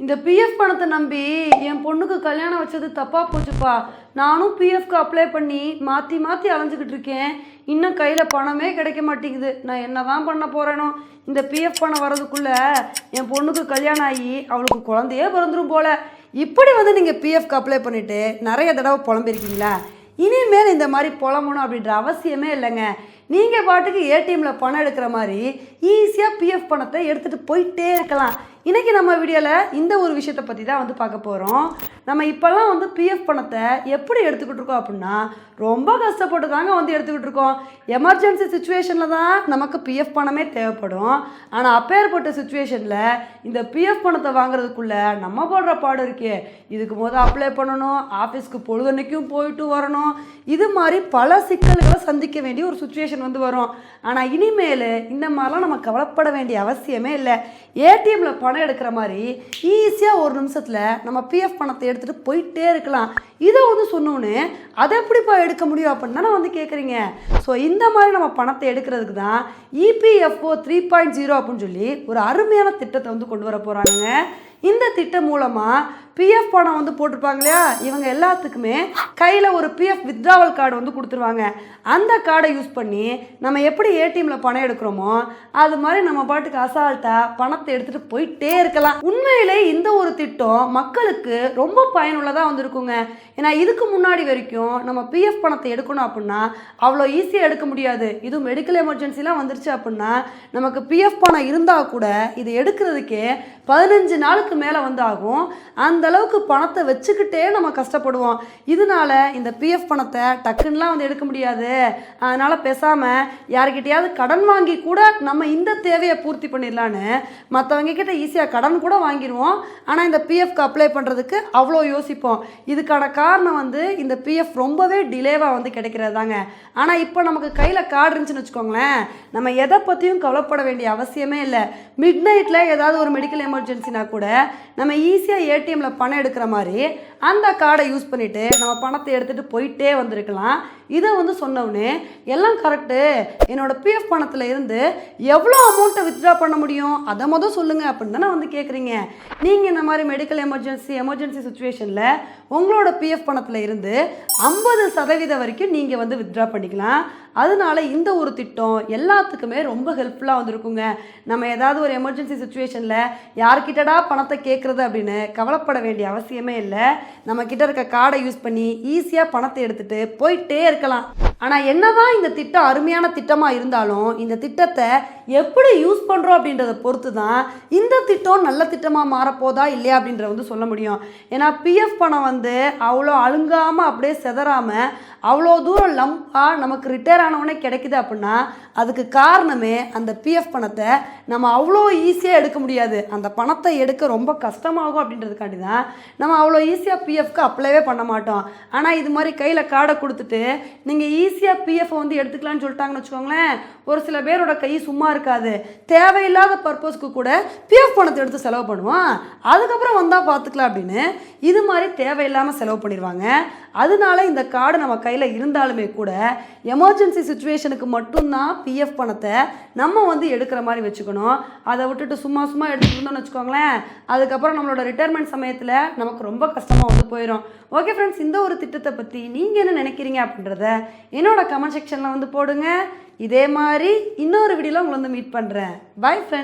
இந்த பிஎஃப் பணத்தை நம்பி என் பொண்ணுக்கு கல்யாணம் வச்சது தப்பாக போச்சுப்பா. நானும் பிஎஃப்க்கு அப்ளை பண்ணி மாற்றி மாற்றி அலைஞ்சிக்கிட்டு இருக்கேன். இன்னும் கையில் பணமே கிடைக்க மாட்டேங்குது. நான் என்ன தான் பண்ண போகிறேனோ. இந்த பிஎஃப் பணம் வர்றதுக்குள்ளே என் பொண்ணுக்கு கல்யாணம் ஆகி அவளுக்கு குழந்தையே பிறந்துடும் போல். இப்படி நீங்கள் பிஎஃப்க்கு அப்ளை பண்ணிவிட்டு நிறைய தடவை புலம்பிருக்கீங்களா? இனிமேல் இந்த மாதிரி புலம்பணும் அப்படின்ற அவசியமே இல்லைங்க. நீங்கள் பாட்டுக்கு ஏடிஎம்மில் பணம் எடுக்கிற மாதிரி ஈஸியாக பிஎஃப் பணத்தை எடுத்துகிட்டு போயிட்டே இருக்கலாம். இன்றைக்கி நம்ம வீடியோவில் இந்த ஒரு விஷயத்தை பற்றி தான் பார்க்க போகிறோம். நம்ம இப்போல்லாம் பிஎஃப் பணத்தை எப்படி எடுத்துக்கிட்டு இருக்கோம் அப்படின்னா ரொம்ப கஷ்டப்பட்டு தாங்க எடுத்துக்கிட்டு இருக்கோம். எமர்ஜென்சி சுச்சுவேஷனில் தான் நமக்கு பிஎஃப் பணமே தேவைப்படும். ஆனால் அப்பேற்பட்ட சுச்சுவேஷனில் இந்த பிஎஃப் பணத்தை வாங்குறதுக்குள்ளே நம்ம போடுற பாடு இருக்கே. இதுக்கு அப்ளை பண்ணணும், ஆஃபீஸ்க்கு பொழுதன்னைக்கும் போயிட்டு வரணும். இது மாதிரி பல சிக்கல்களை சந்திக்க வேண்டிய ஒரு சுச்சுவேஷன் வரும். ஆனால் இனிமேல் இந்த மாதிரிலாம் நம்ம கவலைப்பட வேண்டிய அவசியமே இல்லை. ஏடிஎம்மில் பணம் எடுக்கிற மாதிரி ஈஸியாக ஒரு நிமிஷத்தில் நம்ம பிஎஃப் பணத்தை எடுத்துகிட்டு போயிட்டே இருக்கலாம். இதை சொன்னோன்னு அதை எப்படிப்பா எடுக்க முடியும் அப்படின்னு தானே கேட்குறீங்க. ஸோ இந்த மாதிரி நம்ம பணத்தை எடுக்கிறதுக்கு தான் இபிஎஃப்ஓ 3.0 அப்படின்னு சொல்லி ஒரு அருமையான திட்டத்தை கொண்டு வர போகிறாங்க. இந்த திட்டம் மூலமாக பிஎஃப் பணம் போட்டிருப்பாங்க இல்லையா, இவங்க எல்லாத்துக்குமே கையில் ஒரு பிஎஃப் வித்ட்ராவல் கார்டு கொடுத்துருவாங்க. அந்த கார்டை யூஸ் பண்ணி நம்ம எப்படி ஏடிஎம்மில் பணம் எடுக்கிறோமோ அது மாதிரி நம்ம பாட்டுக்கு அசால்ட்டாக பணத்தை எடுத்துகிட்டு போயிட்டே இருக்கலாம். உண்மையிலே இந்த ஒரு திட்டம் மக்களுக்கு ரொம்ப பயனுள்ளதாக இருக்குங்க. ஏன்னா இதுக்கு முன்னாடி வரைக்கும் நம்ம பிஎஃப் பணத்தை எடுக்கணும் அப்படின்னா அவ்வளோ ஈஸியாக எடுக்க முடியாது. இதுவும் மெடிக்கல் எமர்ஜென்சிலாம் வந்துருச்சு அப்படின்னா நமக்கு பிஎஃப் பணம் இருந்தால் கூட இது எடுக்கிறதுக்கே 15 நாளுக்கு மேலே ஆகும். அந்த அளவுக்கு பணத்தை வச்சுக்கிட்டே நம்ம கஷ்டப்படுவோம். இதனால இந்த பிஎஃப் பணத்தை டக்குன்னெலாம் எடுக்க முடியாது. அதனால் பேசாமல் யார்கிட்டையாவது கடன் வாங்கி கூட நம்ம இந்த தேவையை பூர்த்தி பண்ணிடலான்னு மற்றவங்க கிட்ட ஈஸியாக கடன் கூட வாங்கிடுவோம். ஆனால் இந்த பிஎஃப்க்கு அப்ளை பண்ணுறதுக்கு அவ்வளோ யோசிப்போம். இதுக்கான காரணம் இந்த பிஎஃப் ரொம்பவே டிலேவாக கிடைக்கிறது தாங்க. ஆனால் இப்போ நமக்கு கையில் கார்டு இருந்துச்சுன்னு வச்சுக்கோங்களேன், நம்ம எதை பற்றியும் கவலைப்பட வேண்டிய அவசியமே இல்லை. மிட் நைட்டில் ஏதாவது ஒரு மெடிக்கல் எமர்ஜென்சினா கூட நம்ம ஈஸியாக ஏடிஎம்மில் பணம் எடுக்கிற மாதிரி அந்த கார்டை யூஸ் பண்ணிவிட்டு நம்ம பணத்தை எடுத்துகிட்டு போயிட்டே வந்திருக்கலாம். இதை சொன்னோன்னே எல்லாம் கரெக்டு, என்னோடய பிஎஃப் பணத்தில் இருந்து எவ்வளோ அமௌண்ட்டை வித்ட்ரா பண்ண முடியும் அதை சொல்லுங்கள் அப்படின்னு தானே கேட்குறீங்க. நீங்கள் இந்த மாதிரி மெடிக்கல் எமர்ஜென்சி சுச்சுவேஷனில் உங்களோட பிஎஃப் பணத்தில் இருந்து 50% வரைக்கும் நீங்கள் வித்ட்ரா பண்ணிக்கலாம். அதனால இந்த ஒரு திட்டம் எல்லாத்துக்குமே ரொம்ப ஹெல்ப்ஃபுல்லாக இருக்குங்க. நம்ம ஏதாவது ஒரு எமர்ஜென்சி சுச்சுவேஷனில் யார்கிட்டடா பணத்தை கேட்குறது அப்படின்னு கவலைப்பட வேண்டிய அவசியமே இல்லை. நம்ம கிட்ட இருக்க கார்டை யூஸ் பண்ணி ஈஸியாக பணத்தை எடுத்துகிட்டு போயிட்டே இருக்கலாம். ஆனால் என்னதான் இந்த திட்டம் அருமையான திட்டமாக இருந்தாலும் இந்த திட்டத்தை எப்படி யூஸ் பண்ணுறோம் அப்படின்றத பொறுத்து தான் இந்த திட்டம் நல்ல திட்டமாக மாறப்போதா இல்லையா அப்படின்றத சொல்ல முடியும். ஏன்னா பிஎஃப் பணம் அவ்வளோ அழுங்காமல் அப்படியே செதறாமல் அவ்வளோ தூரம் லம்பாக நமக்கு ரிட்டையர் ஆனவொடனே கிடைக்குது அப்படின்னா அதுக்கு காரணமே அந்த பிஎஃப் பணத்தை நம்ம அவ்வளோ ஈஸியாக எடுக்க முடியாது. அந்த பணத்தை எடுக்க ரொம்ப கஷ்டமாகும் அப்படின்றதுக்காண்டி தான் நம்ம அவ்வளோ ஈஸியாக பிஎஃப்க்கு அப்ளைவே பண்ண மாட்டோம். ஆனால் இது மாதிரி கையில் கார்டை கொடுத்துட்டு நீங்கள் ஈஸியாக பிஎஃப் எடுத்துக்கலான்னு சொல்லிட்டாங்கன்னு வச்சுக்கோங்களேன், ஒரு சில பேரோட கை சும்மா இருக்காது. தேவையில்லாத பர்பஸ்க்கு கூட பிஎஃப் பணத்தை எடுத்து செலவு பண்ணுவோம். அதுக்கப்புறம் வந்தால் பார்த்துக்கலாம் அப்படின்னு இது மாதிரி தேவையில்லாமல் செலவு பண்ணிடுவாங்க. அதனால இந்த கார்டு நம்ம கையில் இருந்தாலுமே கூட எமர்ஜென்சி சுச்சுவேஷனுக்கு மட்டும்தான் பிஎஃப் பணத்தை நம்ம எடுக்கிற மாதிரி வச்சுக்கணும். அதை விட்டுட்டு சும்மா எடுத்துகிட்டு இருந்தோம்னு வச்சுக்கோங்களேன், அதுக்கப்புறம் நம்மளோட ரிட்டையர்மெண்ட் சமயத்தில் நமக்கு ரொம்ப கஷ்டமாக போயிடும். ஓகே ஃப்ரெண்ட்ஸ், இந்த ஒரு திட்டத்தை பற்றி நீங்கள் என்ன நினைக்கிறீங்க அப்படின்றத என்னோட கமெண்ட் செக்ஷனில் போடுங்க. இதே மாதிரி இன்னொரு வீடியோவில் உங்களை மீட் பண்ணுறேன். Bye friends.